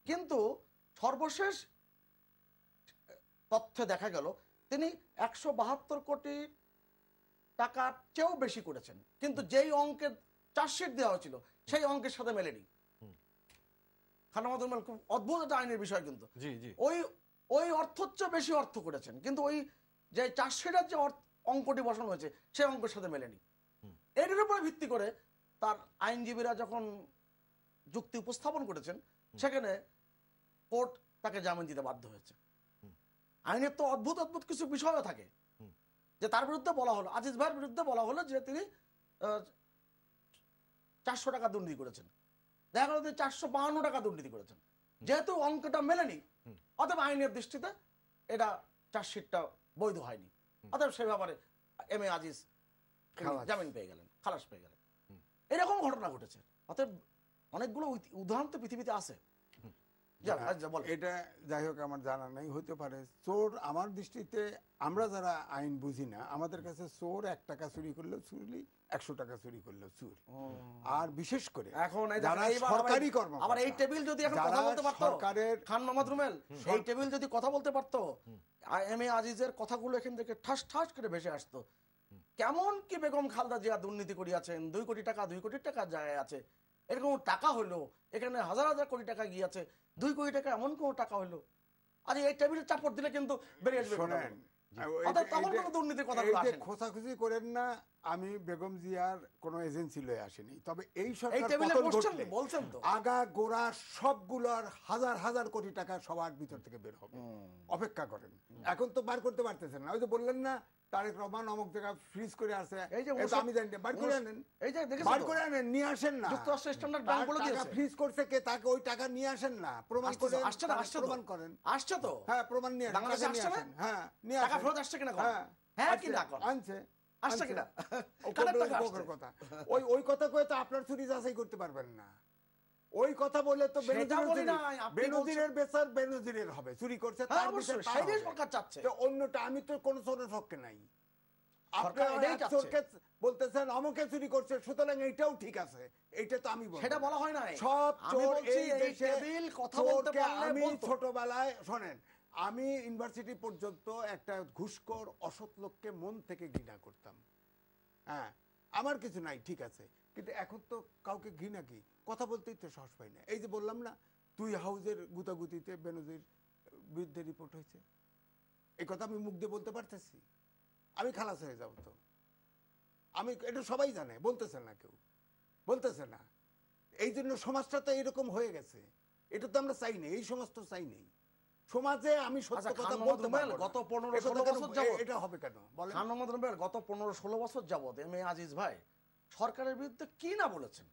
কিন্তু সর্বশেষ তথ্যে দেখা গেল তিনি 172 কোটি টাকার চেয়েও বেশি করেছেন, কিন্তু যেই অঙ্কের চার্জশিট দেওয়া হয়েছিল সেই অঙ্কের সাথে মেলেনি। খান মোহাম্মদ রুমেল খুব অদ্ভুত একটা আইনের বিষয়, কিন্তু জি জি ওই ওই অর্থের চেয়ে বেশি অর্থ করেছেন, কিন্তু ওই যে চার্জশিটের যে অঙ্কটি বসানো হয়েছে সেই অঙ্কের সাথে মেলেনি। এটার উপরে ভিত্তি করে তার আইনজীবীরা যখন যুক্তি উপস্থাপন করেছেন, সেখানে কোর্ট তাকে জামিন দিতে বাধ্য হয়েছে। আইনের তো অদ্ভুত অদ্ভুত কিছু বিষয়ও থাকে, যে তার বিরুদ্ধে বলা হলো, আজিজ ভাইয়ের বিরুদ্ধে বলা হলো যে তিনি 400 টাকা দুর্নীতি করেছেন, দেখা গেল তিনি 452 টাকা দুর্নীতি করেছেন। যেহেতু অঙ্কটা মেলেনি, অতএব আইনের দৃষ্টিতে এটা চার্জশিটটা বৈধ হয়নি, অতএব সে ব্যাপারে এম এ আজিজ জামিন পেয়ে গেলেন, খালাস পেয়ে গেলেন। এরকম ঘটনা ঘটেছে। অতএব অনেকগুলো উদাহরণ তো পৃথিবীতে আছে। এটা যাই হোক আমার জানা নাই, হতে পারে। চোর আমার দৃষ্টিতে, আমরা যারা আইন বুঝি না, আমাদের কাছে চোর 1 টাকা চুরি করলেও চুরি, 100 টাকা চুরি করলেও চুরি। আর বিশেষ করে এখন যারা সরকারি কর্মকর্তা, আবার এই টেবিল যদি এখন কথা বলতে পারতো, সরকারের খান মোহাম্মদ রুমেল এই টেবিল যদি কথা বলতে পারতো, এম এ আজিজের কথাগুলো এখান থেকে ঠাস ঠাস করে ভেসে আসতো। কেমন কি বেগম খালেদা জিয়া দুর্নীতি করিয়াছেন, 2 কোটি টাকা যায় আছে, এরকম টাকা হলো, এখানে হাজার হাজার কোটি টাকা গিয়েছে, 2 কোটি টাকা এমন কোন টাকা হলো, আজ এই টেবিলের চাপড় দিলে কিন্তু বেরিয়ে আসবে। শোনেন, তখন কোনো দুর্নীতির কথা আসে না। খোঁচাখুচি করেন না, আমি বেগম জিয়ার কোনো এজেন্সি লয়ে আসিনি। তবে এই এই সরকার টেবিলে পতন বসছেন ঘটলে বলছেন তো, আগা গোড়া সবগুলোর হাজার হাজার কোটি টাকা সবার ভিতর থেকে বের হবে, অপেক্ষা করেন। এখন তো বার করতে পারতেছেন না, ওই যে বললেন না তারেক রহমান অমুক জায়গা ফ্রিজ করে আছে, এই যে এটা আমি জানি না, বার করে আনেন, এই যে দেখেছেন বার তো, করে আনেন, নিয়ে আসেন না। যুক্তরাষ্ট্র স্ট্যান্ডার্ড ব্যাংক বলে টাকা দিয়েছে, ফ্রিজ করছে কে, তাকে ওই টাকা নিয়ে আসেন না, প্রমাণ করেন, আসছে না, আসছে তো, প্রমাণ করেন, আসছে তো, হ্যাঁ প্রমাণ নিয়ে আসেন, বাংলাদেশে টাকা নিয়ে আসছে না? আসেন, হ্যাঁ নিয়ে টাকা আসেন, ফেরত আসছে কিনা, হ্যাঁ হ্যাঁ আসছে, কি না করেন, আনছে, আসছে কিনা, কথা ওই ওই কথা কয়ে তো আপনার চুরি যাচাই করতে পারবেন না। ওই কথা বলে তো বেনজিরের বেচার বেনজিরের হবে, চুরি করছে তার বিচার তার হবে। সরকার চাচ্ছে তো অন্যটা, আমি তো কোন চোরের পক্ষে নাই, সরকার এটাই আপনি চাচ্ছে। চোরকে বলতেছেন অমুকে চুরি করছে, সুতরাং এইটাও ঠিক আছে, এইটা তো আমি বলবো, সেটা বলা হয় না। সব আমি চোর বলছি এই এই দেশে। টেবিল কথা বলতে চোরকে পারলে আমি বলতো। ছোটবেলায় শোনেন, আমি ইউনিভার্সিটি পর্যন্ত একটা ঘুষখোর অসৎ লোককে মন থেকে ঘৃণা করতাম। হ্যাঁ, আমার কিছু নাই, ঠিক আছে, কিন্তু এখন তো কাউকে ঘৃণা কি, কথা বলতেই তো সাহস পাই না। এই যে বললাম না, 2 হাউজের গুতাগুতিতে বেনজির বিরুদ্ধে রিপোর্ট হয়েছে, এই কথা আমি মুখ দিয়ে বলতে পারতেছি, আমি খালাস হয়ে যাব তো, আমি এটা সবাই জানে, বলতেছে না, কেউ বলতেছে না। এই জন্য সমাজটা তো এরকম হয়ে গেছে, এটা তো আমরা চাই না, এই সমাজ তো চাই নেই। সমাজে আমি সত্য কথা বলতে পারবো না, গত 15-16 বছর যাবত এটা হবে কেন বলেন? খান মোহাম্মদ রুমেল গত 15-16 বছর যাবত এম এ আজিজ ভাই সরকারের বিরুদ্ধে কি না বলেছেন,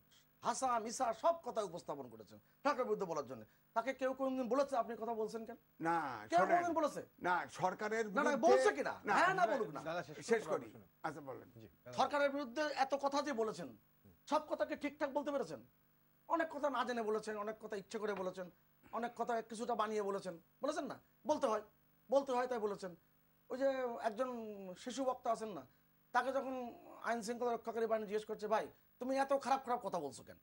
হাসা মিসা সব কথা উপস্থাপন করেছেন সরকারের বিরুদ্ধে বলার জন্য। তাকে কেউ কোনদিন বলেছে আপনি কথা বলছেন কেন? না, কেউ কোনদিন বলেছে না, সরকারের না, বিরুদ্ধে বলছে কিনা, হ্যাঁ না বলুক না, শেষ করি। আচ্ছা বলেন। সরকারের বিরুদ্ধে এত কথা যে বলেছেন, সব কথাকে ঠিকঠাক বলতে পেরেছেন? অনেক কথা না জেনে বলেছেন, অনেক কথা ইচ্ছে করে বলেছেন, অনেক কথা কিছুটা বানিয়ে বলেছেন, বলেছেন না? বলতে হয় তাই বলেছেন। ওই যে একজন শিশু বক্তা আছেন না, তাকে যখন আইন শৃঙ্খলা রক্ষাকারী বাহিনী জিজ্ঞেস করছে, ভাই তুমি এত খারাপ খারাপ কথা বলছো কেন,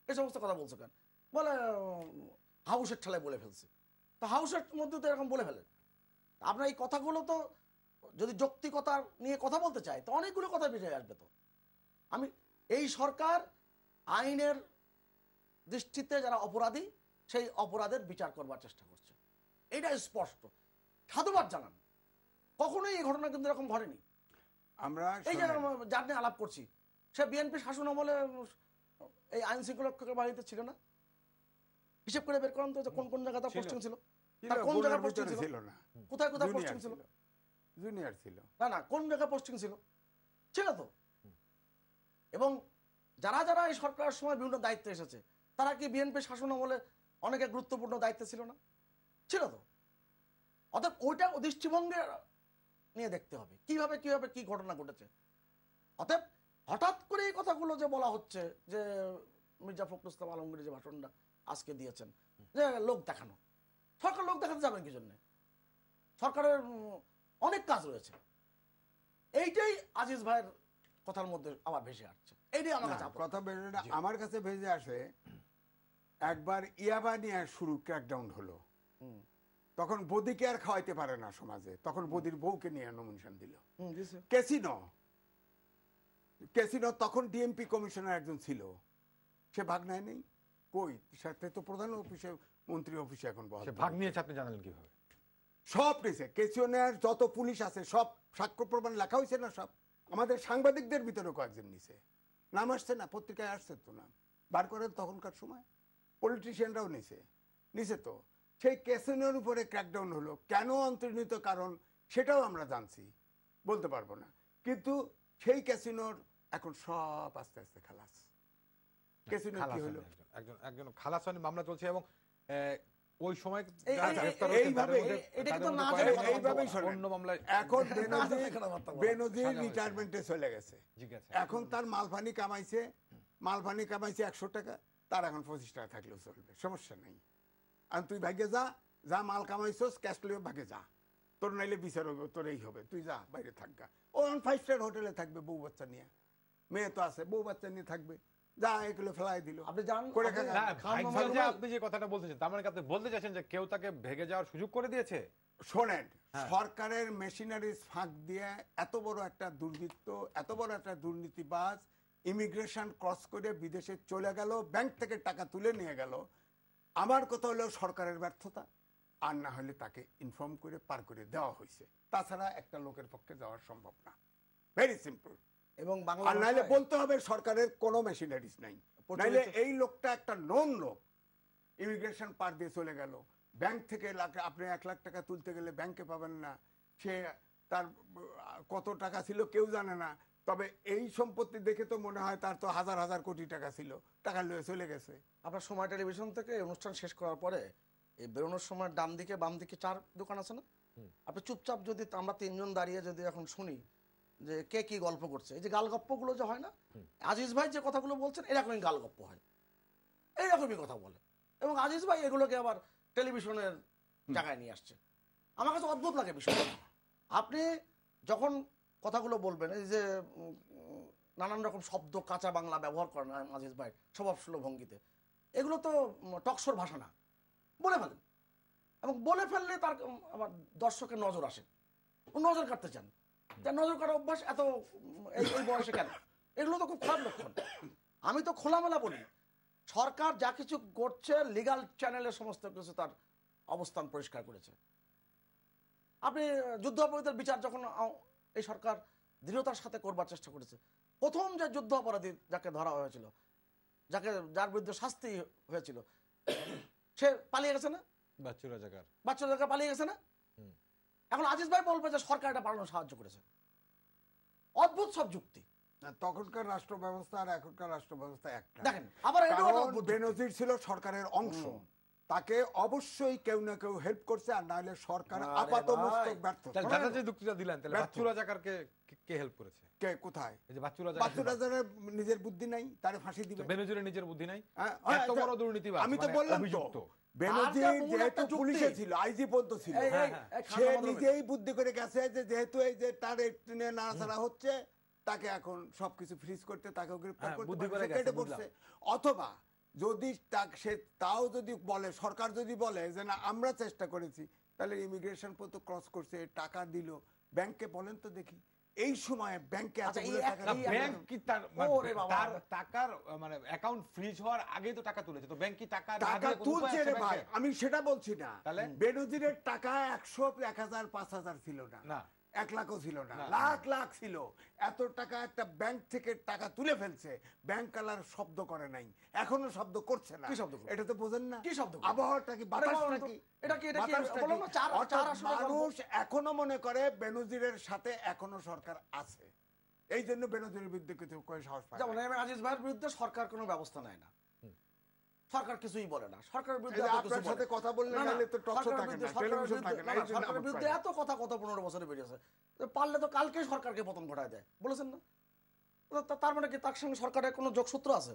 এই সমস্ত কথা বলছো কেন, বলে হাউসের ঠেলায় বলে ফেলছে। তো হাউসের মধ্যে তো এরকম বলে ফেলেন। আপনার এই কথাগুলো তো যদি যৌক্তিকতা নিয়ে কথা বলতে চায় তো অনেকগুলো কথা বেরিয়ে আসবে। তো আমি এই সরকার আইনের দৃষ্টিতে যারা অপরাধী সেই অপরাধের বিচার করবার চেষ্টা করছে, এটা স্পষ্ট। সাধুবাদ জানান, কখনোই এই ঘটনা কিন্তু এরকম ঘটেনি। আমরা এই যে যার নিয়ে আলাপ করছি, সে বিএনপি শাসন আমলে এই আইন শৃঙ্খলা রক্ষকের বাহিনীতে ছিল না? হিসেব করে বের করেন তো কোন কোন জায়গায় তার পোস্টিং ছিল, তার কোন জায়গায় পোস্টিং ছিল না, কোথায় কোথায় পোস্টিং ছিল, জুনিয়র ছিল না কোন জায়গায় পোস্টিং ছিল, ছিল তো। এবং যারা যারা এই সরকারের সময় বিভিন্ন দায়িত্বে এসেছে তারা কি বিএনপি শাসন আমলে অনেকে গুরুত্বপূর্ণ দায়িত্বে ছিল না? ছিল তো। অর্থাৎ ওইটা দৃষ্টিভঙ্গে নিয়ে দেখতে হবে কিভাবে কিভাবে কি ঘটনা ঘটেছে। অতএব হঠাৎ করে এই কথাগুলো যে বলা হচ্ছে যে মির্জা ফখরুল ইসলাম আলমগীর যে ভাষণটা আজকে দিয়েছেন, যে লোক দেখানো, সরকার লোক দেখাতে যাবেন কি জন্য? সরকারের অনেক কাজ রয়েছে। এইটাই আজিজ ভাইয়ের কথার মধ্যে আবার ভেসে আসছে। এইটাই আমার কাছে কথা বেরোটা আমার কাছে ভেসে আসে। একবার ইয়াবা নিয়ে শুরু ক্র্যাকডাউন হলো, তখন বদিকে আর খাওয়াইতে পারে না সমাজে, তখন বদির বউকে নিয়ে নমিনেশন দিল। ক্যাসিনো তখন ডিএমপি কমিশনার একজন ছিল, সে ভাগ নেয় নেই, কই সাথে তো প্রধান অফিসে মন্ত্রী অফিসে এখন বহাল সে ভাগ নিয়েছে, আপনি জানালেন কিভাবে? সব নিছে, কেশিওনের যত পুলিশ আছে সব সাক্ষ্য প্রমাণ লেখা হয়েছে না, সব আমাদের সাংবাদিকদের ভিতরে কয়েকজন নিছে, নাম আসছে না, পত্রিকায় আসছে তো নাম বার করেন তখনকার সময়, পলিটিশিয়ানরাও নিছে তো। সেই ক্যাসিনোর উপরে ক্র্যাকডাউন হলো কেন, অন্তর্নিহিত কারণ সেটাও আমরা জানছি, বলতে পারবো না, কিন্তু সেই ক্যাসিনোর এখন সব আস্তে আস্তে খালাস। ক্যাসিনো কি হলো, একজন একজন খালাস হয়নি, মামলা চলছে এবং ওই সময় এখন বেনজির রিটায়ারমেন্টে চলে গেছে, এখন তার মালফানি কামাইছে 100 টাকা, তার এখন 25 টাকা থাকলেও চলবে, সমস্যা নেই। আর তুই ভাগে যা, যা মাল কামাইছস ক্যাশ লিয়ে ভাগে যা, তোর নাইলে বিচার হবে, তোর এই হবে, তুই যা বাইরে থাকগা। ও 5 স্টার হোটেলে থাকবে বউ বাচ্চা নিয়ে, মেয়ে তো আছে, বউ বাচ্চা নিয়ে থাকবে, যা এগুলো ফেলাই দিল। আপনি জানেন আপনি যে কথাটা বলতেছেন, তার মানে আপনি বলতে চাচ্ছেন যে কেউ তাকে ভেগে যাওয়ার সুযোগ করে দিয়েছে? শোনেন, সরকারের মেশিনারিজ ফাঁক দিয়ে এত বড় একটা দুর্বৃত্ত, এত বড় একটা দুর্নীতিবাজ ইমিগ্রেশন ক্রস করে বিদেশে চলে গেল, ব্যাংক থেকে টাকা তুলে নিয়ে গেল। আমার কথা হলো সরকারের ব্যর্থতা, আর না হলে তাকে ইনফর্ম করে পার করে দেওয়া হয়েছে, তাছাড়া একটা লোকের পক্ষে যাওয়া সম্ভব না, ভেরি সিম্পল। এবং আর নাইলে বলতে হবে সরকারের কোনো মেশিনারিজ নাই, নাইলে এই লোকটা একটা নন লোক, ইমিগ্রেশন পার দিয়ে চলে গেল, ব্যাংক থেকে আপনি 1 লাখ টাকা তুলতে গেলে ব্যাংকে পাবেন না, সে তার কত টাকা ছিল কেউ জানে না, তবে এই সম্পত্তি দেখে তো মনে হয় তার তো হাজার হাজার কোটি টাকা ছিল, টাকা লয়ে চলে গেছে। আপনার সময় টেলিভিশন থেকে অনুষ্ঠান শেষ করার পরে এই বেরোনোর সময় ডান দিকে বাম দিকে 4 দোকান আছে না, আপনি চুপচাপ যদি আমরা 3 জন দাঁড়িয়ে যদি এখন শুনি যে কে কি গল্প করছে, এই যে গালগপ্পগুলো যে হয় না, আজিজ ভাই যে কথাগুলো বলছেন এরকমই গালগপ্প হয়, এইরকমই কথা বলে, এবং আজিজ ভাই এগুলোকে আবার টেলিভিশনের জায়গায় নিয়ে আসছে। আমার কাছে অদ্ভুত লাগে বিষয়টা। আপনি যখন কথাগুলো বলবেন, এই যে নানান রকম শব্দ কাঁচা বাংলা ব্যবহার করেন আজিজ ভাই স্বভাবসুলভ ভঙ্গিতে, এগুলো তো টকশোর ভাষা না, বলে ফেলেন, এবং বলে ফেললে তার আবার দর্শকের নজর আসে, নজর কাটতে চান, তার নজর কাটার অভ্যাস এত এই বয়সে কেন? এগুলো তো খুব খারাপ লক্ষণ। আমি তো খোলামেলা বলি, সরকার যা কিছু করছে লিগাল চ্যানেলে সমস্ত কিছু তার অবস্থান পরিষ্কার করেছে। আপনি যুদ্ধাপরাধীদের বিচার যখন এই সরকার দৃঢ়তার সাথে করবার চেষ্টা করেছে, প্রথম যে যুদ্ধ অপরাধী যাকে ধরা হয়েছিল, যার বিরুদ্ধে শাস্তি হয়েছিল, সে পালিয়ে গেছে না, বাচ্চু রাজাকার পালিয়ে গেছে না। এখন আজিজ ভাই বলবে যে সরকার এটা পালানো সাহায্য করেছে, অদ্ভুত সব যুক্তি। তখনকার রাষ্ট্র ব্যবস্থা আর এখনকার রাষ্ট্র ব্যবস্থা একটা। দেখেন আবার বেনজির ছিল সরকারের অংশ, তাকে অবশ্যই কেউ না কেউ হেল্প করছে, আর নাহলে সরকার আপাতমস্তক ব্যর্থ। যারা যে যুক্তিটা দিলেন, তাহলে বাচ্চু রাজাকারকে কে হেল্প করেছে? কে কোথায়? এই যে বাচ্চু রাজাকারের নিজের বুদ্ধি নাই, তারে ফাঁসি দিবে। বেনজিরের নিজের বুদ্ধি নাই, এত বড় দুর্নীতিবাজ। আমি তো বললাম তো, বেনজির যেহেতু পুলিশে ছিল, আইজি পদ ছিল, সে নিজেই বুদ্ধি করে গেছে যে যেহেতু এই যে তার ট্রেনে নাড়াচাড়া হচ্ছে, তাকে এখন সবকিছু ফ্রিজ করতে, তাকে গ্রেফতার করতে কেটে পড়ছে। অথবা যদি সে তাও যদি বলে, সরকার যদি বলে যে না আমরা চেষ্টা করেছি, তাহলে ইমিগ্রেশন পথ ক্রস করছে, টাকা দিল ব্যাংকে, বলেন তো দেখি এই সময়ে ব্যাংকে টাকার মানে অ্যাকাউন্ট ফ্রিজ হওয়ার আগে তো টাকা তুলেছে, তো ব্যাংক কি টাকা তুলছে রে ভাই? আমি সেটা বলছি না, বেনজিরের টাকা 100, 1000, 5000 ছিল না, 1 লাখও ছিল না, লাখ লাখ ছিল। এত টাকা একটা ব্যাংক থেকে টাকা তুলে ফেলছে, ব্যাংক কালার শব্দ করে নাই, এখনো শব্দ করছে না। এটা তো বোঝেন না, কি শব্দ? আবহাওয়াটা কি, বাতাসটা কি? মানুষ এখনো মনে করে বেনজিরের সাথে এখনো সরকার আছে, এই জন্য বেনজিরের বিরুদ্ধে কিছু করে সাহস পায়। যেমন আজিজ ভাইয়ের বিরুদ্ধে সরকার কোনো ব্যবস্থা নেয় না, সরকার কিছুই বলে না, সরকারের বিরুদ্ধে আপনার সাথে কথা বললে নালে তো টকশো থাকে না, টেলিভিশন থাকে না, সরকারের বিরুদ্ধে এত কথা কত 15 বছরে বেরিয়েছে, পারলে তো কালকেই সরকারকে পতন ঘটায় দেয়, বলেছেন না? তার মানে কি তার সঙ্গে সরকারের কোনো যোগসূত্র আছে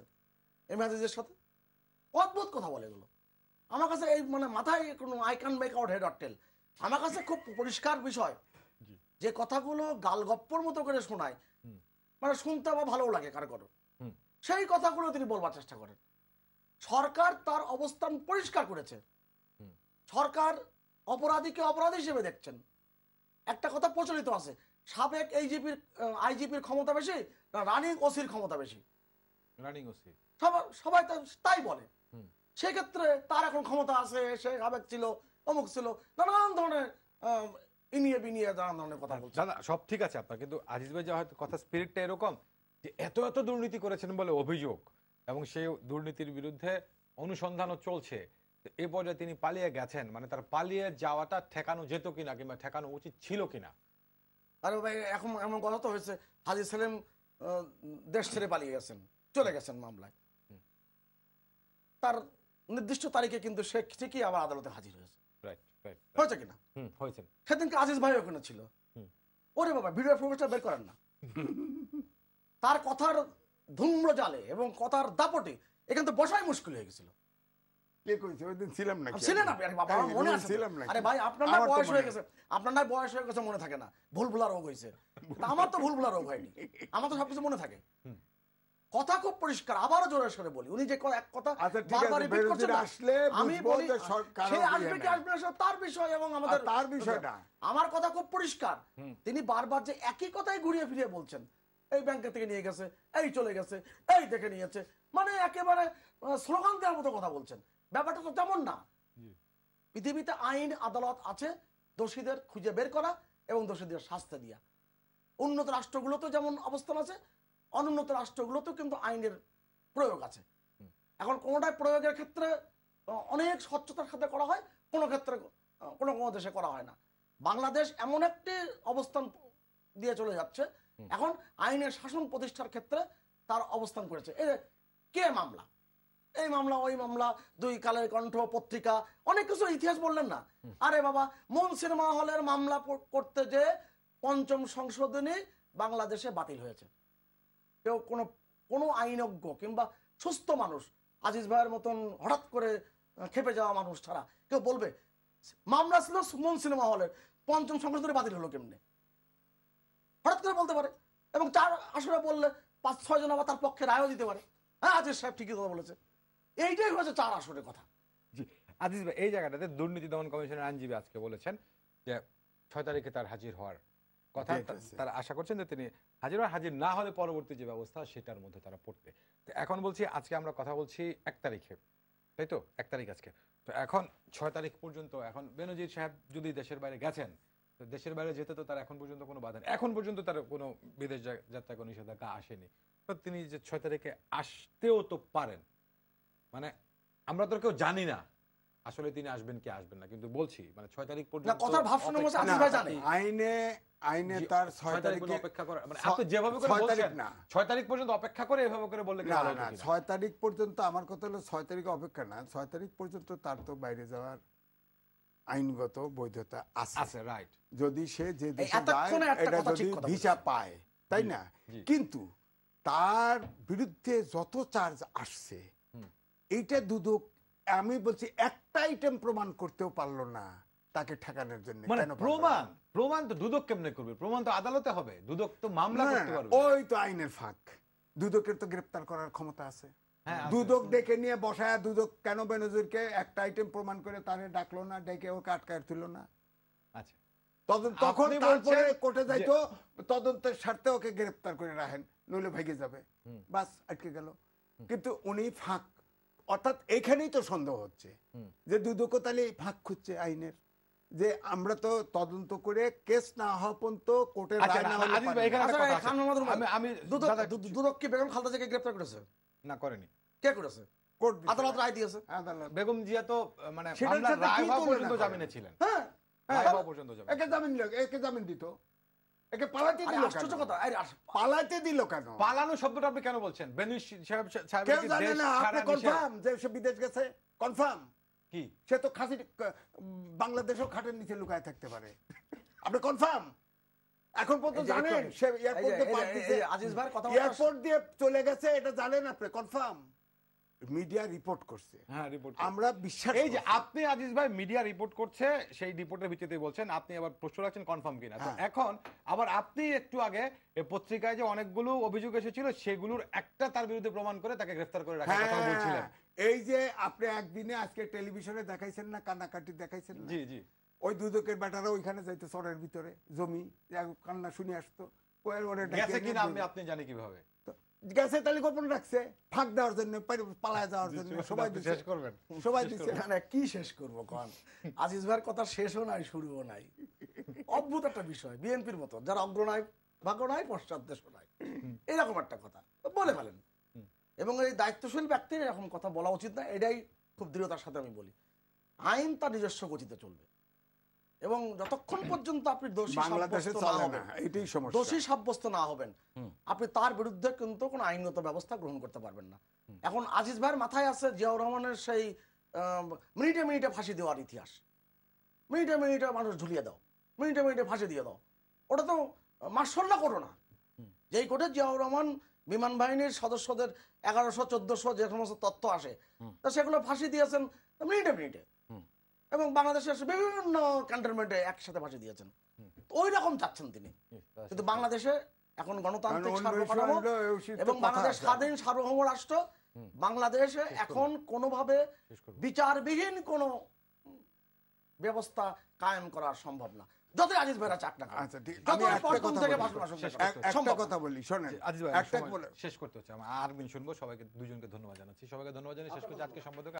এমএজিজের সাথে? অদ্ভুত কথা বলে এগুলো। আমার কাছে এই মানে মাথায় কোনো I can make out head or tail. আমার কাছে খুব পরিষ্কার বিষয়, যে কথাগুলো গালগপ্পর মতো করে শোনায়, মানে শুনতে আবার ভালো লাগে কারো কারো, সেই কথাগুলো তিনি বলবার চেষ্টা করেন। সরকার তার অবস্থান পরিষ্কার করেছে, সরকার অপরাধীকে অপরাধী হিসেবে দেখছেন। একটা কথা প্রচলিত আছে, সাবেক আইজিপির ক্ষমতা বেশি না রানিং ওসির ক্ষমতা বেশি? Running OC. সবাই তাই বলে, সেক্ষেত্রে তার এখন ক্ষমতা আছে, সে সাবেক ছিল, অমুক ছিল, নানান ধরনের ইনিয়ে বিনিয়ে নানান ধরনের কথা বলছে। দাদা সব ঠিক আছে আপনার, কিন্তু আজিজ ভাই যা হয়তো কথা স্পিরিটটা এরকম যে এত এত দুর্নীতি করেছেন বলে অভিযোগ এবং সেই দুর্নীতির বিরুদ্ধে অনুসন্ধানও চলছে, এ পর্যায়ে তিনি পালিয়ে গেছেন, মানে তার পালিয়ে যাওয়াটা ঠেকানো যেত কিনা কিংবা ঠেকানো উচিত ছিল কিনা? আরে ভাই এখন এমন কথা তো হয়েছে, হাজী সেলিম দেশ ছেড়ে পালিয়ে গেছেন, চলে গেছেন মামলায়, তার নির্দিষ্ট তারিখে কিন্তু সে ঠিকই আবার আদালতে হাজির হয়েছে, হয়েছে কিনা? হয়েছেন। সেদিনকে আজিজ ভাই ওখানে ছিল। ওরে বাবা, ভিডিও ফুটেজটা বের করেন না। তার কথার ধূম্র জালে এবং কথার দাপটে এখানে তো বসাই মুশকিল হয়ে গেছিল। কে করেছে ওই দিন ছিলাম না? ছিলেন আপনি? আরে বাবা, মনে আছে? আরে ভাই, আপনার না বয়স হয়ে গেছে, আপনার না বয়স হয়ে গেছে, মনে থাকে না, ভুল ভুলা রোগ হয়েছে। আমার তো ভুল ভুলা রোগ হয়নি, আমার তো সবকিছু মনে থাকে। কথা খুব পরিষ্কার, আবারও জোরে সরে বলি, উনি যে এক কথা বারবার রিপিট করছেন, আমি বলি সে আসবে কি আসবে না তার বিষয় এবং আমাদের তার বিষয়টা। আমার কথা খুব পরিষ্কার, তিনি বারবার যে একই কথাই ঘুরিয়ে ফিরিয়ে বলছেন, এই ব্যাংকের থেকে নিয়ে গেছে, এই চলে গেছে, এই দেখে নিয়েছে, মানে একেবারে স্লোগান দেওয়ার মতো কথা বলছেন। ব্যাপারটা তো তেমন না। পৃথিবীতে আইন আদালত আছে, দোষীদের খুঁজে বের করা এবং দোষীদের শাস্তি দেওয়া। উন্নত রাষ্ট্রগুলোতে যেমন অবস্থান আছে, অনুন্নত রাষ্ট্রগুলোতেও কিন্তু আইনের প্রয়োগ আছে। এখন কোনোটাই প্রয়োগের ক্ষেত্রে অনেক স্বচ্ছতার সাথে করা হয়, কোনো ক্ষেত্রে কোনো কোনো দেশে করা হয় না। বাংলাদেশ এমন একটি অবস্থান দিয়ে চলে যাচ্ছে, এখন আইনের শাসন প্রতিষ্ঠার ক্ষেত্রে তার অবস্থান করেছে। এই কে মামলা, এই মামলা, ওই মামলা, দুই কালের কণ্ঠ পত্রিকা, অনেক কিছু ইতিহাস বললেন না। আরে বাবা, মন সিনেমা হলের মামলা করতে যে পঞ্চম সংশোধনী বাংলাদেশে বাতিল হয়েছে। কেউ কোনো আইনজ্ঞ কিংবা সুস্থ মানুষ, আজিজ ভাইয়ের মতন হঠাৎ করে খেপে যাওয়া মানুষ ছাড়া কেউ বলবে মামলা ছিল মন সিনেমা হলের, পঞ্চম সংশোধনী বাতিল হলো কেমনে? হঠাৎ করে বলতে পারে, এবং 4 আসরে বললে 5-6 জন আবার তার পক্ষে রায়ও দিতে পারে। হ্যাঁ, আজিজ সাহেব ঠিকই কথা বলেছে। এইটাই হয়েছে 4 আসরের কথা। জি আজিজ ভাই, এই জায়গাটাতে দুর্নীতি দমন কমিশনের আইনজীবী আজকে বলেছেন যে 6 তারিখে তার হাজির হওয়ার কথা, তারা আশা করছেন যে তিনি হাজির না হলে পরবর্তী যে ব্যবস্থা সেটার মধ্যে তারা পড়বে। তো এখন বলছি, আজকে আমরা কথা বলছি 1 তারিখে, তাই তো? 1 তারিখ আজকে। তো এখন 6 তারিখ পর্যন্ত, এখন বেনজির সাহেব যদি দেশের বাইরে গেছেন, তো দেশের বাইরে যেতে তো তার এখন পর্যন্ত কোনো বাধা নেই, এখন পর্যন্ত তার কোনো বিদেশ যাত্রা কোনো নিষেধাজ্ঞা আসেনি। তো তিনি যে 6 তারিখে আসতেও তো পারেন, মানে আমরা তো কেউ জানি না আসলে তিনি আসবেন কি আসবেন না, কিন্তু বলছি মানে 6 তারিখ পর্যন্ত কথার ভাবনা মধ্যে আজিজ ভাই জানে আইনে তার 6 তারিখে অপেক্ষা করে, মানে আপনি যেভাবে করে বলছেন না 6 তারিখ পর্যন্ত অপেক্ষা করে এভাবে করে বললে কি ভালো হতো? 6 তারিখ পর্যন্ত, আমার কথা হলো 6 তারিখে অপেক্ষা না, 6 তারিখ পর্যন্ত তার তো বাইরে যাওয়ার আইনগত বৈধতা আছে, রাইট। যদি সে যে দেশে যায় এটা যদি ভিসা পায়, তাই না? কিন্তু তার বিরুদ্ধে যত চার্জ আসছে, এইটা দুদক, আমি বলছি একটা আইটেম প্রমাণ করতেও পারলো না তাকে ঠেকানোর জন্য। মানে প্রমাণ তো দুদক কেমনে করবে? প্রমাণ তো আদালতে হবে, দুদক তো মামলা করতে পারবে। ওই তো আইনের ফাঁক। দুদকের তো গ্রেফতার করার ক্ষমতা আছে। দুদক ডেকে নিয়ে বসায়, দুদক কেন বেনজিরকে একটা আইটেম প্রমাণ করে তারে ডাকলো না, ডেকে ওকে আটকায় তুললো না? আচ্ছা, তখন তারপরে কোর্টে যাইতো, তদন্তের স্বার্থে ওকে গ্রেফতার করে রাখেন, নইলে ভেগে যাবে, বাস আটকে গেল। কিন্তু উনি ফাঁক, অর্থাৎ এখানেই তো সন্দেহ হচ্ছে যে দুদক তাহলে ফাঁক খুঁজছে আইনের, যে আমরা তো তদন্ত করে কেস না হওয়া পর্যন্ত কোর্টের রায় না হলে। আমি দুদক কি বেগম খালেদা জিয়াকে গ্রেফতার করেছে? না, করেনি। কে করেছে? কোর্ট, আদালত রায় দিয়েছে। বেগম জিয়া তো মানে মামলার রায় হওয়া পর্যন্ত জামিনে ছিলেন। হ্যাঁ, রায় হওয়া পর্যন্ত জামিন। একে জামিন দিত, একে পালাতে দিল। আশ্চর্য কথা, পালাতে দিল কেন? পালানো শব্দটা আপনি কেন বলছেন? বেনজির সাহেব কেউ জানে না, আপনি কনফার্ম যে সে বিদেশ গেছে? কনফার্ম কি? সে তো খাসি বাংলাদেশও খাটের নিচে লুকায় থাকতে পারে, আপনি কনফার্ম? এখন পর্যন্ত জানেন সে এয়ারপোর্ট দিয়ে চলে গেছে, এটা জানেন আপনি? কনফার্ম। মিডিয়া রিপোর্ট করছে, হ্যাঁ রিপোর্ট, আমরা বিশ্বাস। এই যে আপনি আজিজ ভাই মিডিয়া রিপোর্ট করছে, সেই রিপোর্টের ভিত্তিতে বলছেন, আপনি আবার প্রশ্ন রাখছেন কনফার্ম কিনা। তো এখন আবার আপনি একটু আগে এই পত্রিকায় যে অনেকগুলো অভিযোগ এসেছিল সেগুলোর একটা তার বিরুদ্ধে প্রমাণ করে তাকে গ্রেফতার করে রাখার কথা বলছিলেন। এই যে আপনি একদিনে আজকে টেলিভিশনে দেখাইছেন না, কান্নাকাটি দেখাইছেন না? জি জি। ওই দুদকের বেটারা ওইখানে যাইতো চরের ভিতরে, জমি কান্না শুনে আসতো, গেছে কিনা আপনি জানি কিভাবে? গেছে তাহলে গোপন রাখছে ফাঁক দেওয়ার জন্য, পালায় যাওয়ার জন্য, সবাই আপনি দিছে, শেষ করবেন। সবাই দিছে। মানে কি শেষ করবো কন, আজিজ ভাইয়ের কথা শেষও নাই শুরুও নাই। অদ্ভুত একটা বিষয়, বিএনপির মতো যারা অগ্রনায় ভাগ্য নাই পশ্চাৎ দেশ নাই, এরকম একটা কথা বলে ফেলেন। এবং এই দায়িত্বশীল ব্যক্তির এরকম কথা বলা উচিত না, এটাই খুব দৃঢ়তার সাথে আমি বলি। আইন তার নিজস্ব গতিতে চলবে এবং যতক্ষণ পর্যন্ত আপনি দোষী বাংলাদেশে সাব্যস্ত না চলে না, হবেন, এটাই সমস্যা। দোষী সাব্যস্ত না হবেন, আপনি তার বিরুদ্ধে কিন্তু কোনো আইনগত ব্যবস্থা গ্রহণ করতে পারবেন না। এখন আজিজ ভাইয়ের মাথায় আছে জিয়াউর রহমানের সেই মিনিটে মিনিটে ফাঁসি দেওয়ার ইতিহাস, মিনিটে মিনিটে মানুষ ঝুলিয়ে দাও, মিনিটে মিনিটে ফাঁসি দিয়ে দাও। ওটা তো মার্শাল্লাহ করো না, যেই কোর্টে জিয়াউর রহমান বিমান বাহিনীর সদস্যদের 1100 1400 যে সমস্ত তথ্য আসে তা সেগুলো ফাঁসি দিয়েছেন মিনিটে মিনিটে, এবং বাংলাদেশের বিভিন্ন ক্যান্টনমেন্টে একসাথে ফাঁসি দিয়েছেন। ওই রকম চাচ্ছেন তিনি, কিন্তু বাংলাদেশে এখন গণতান্ত্রিক সার্বভৌম এবং বাংলাদেশ স্বাধীন সার্বভৌম রাষ্ট্র, বাংলাদেশে এখন কোনোভাবে বিচারবিহীন কোনো ব্যবস্থা কায়েম করা সম্ভব না, যতই আজিজ ভাইরা চাক না। আচ্ছা ঠিক, আমি একটা কথা বলি, শোনেন, আজিজ ভাই একটা শেষ করতে হচ্ছে আমার, আর শুনবো। সবাইকে, দুজনকে ধন্যবাদ জানাচ্ছি, সবাইকে ধন্যবাদ জানিয়ে শেষ করছি আজকে সম্পাদক।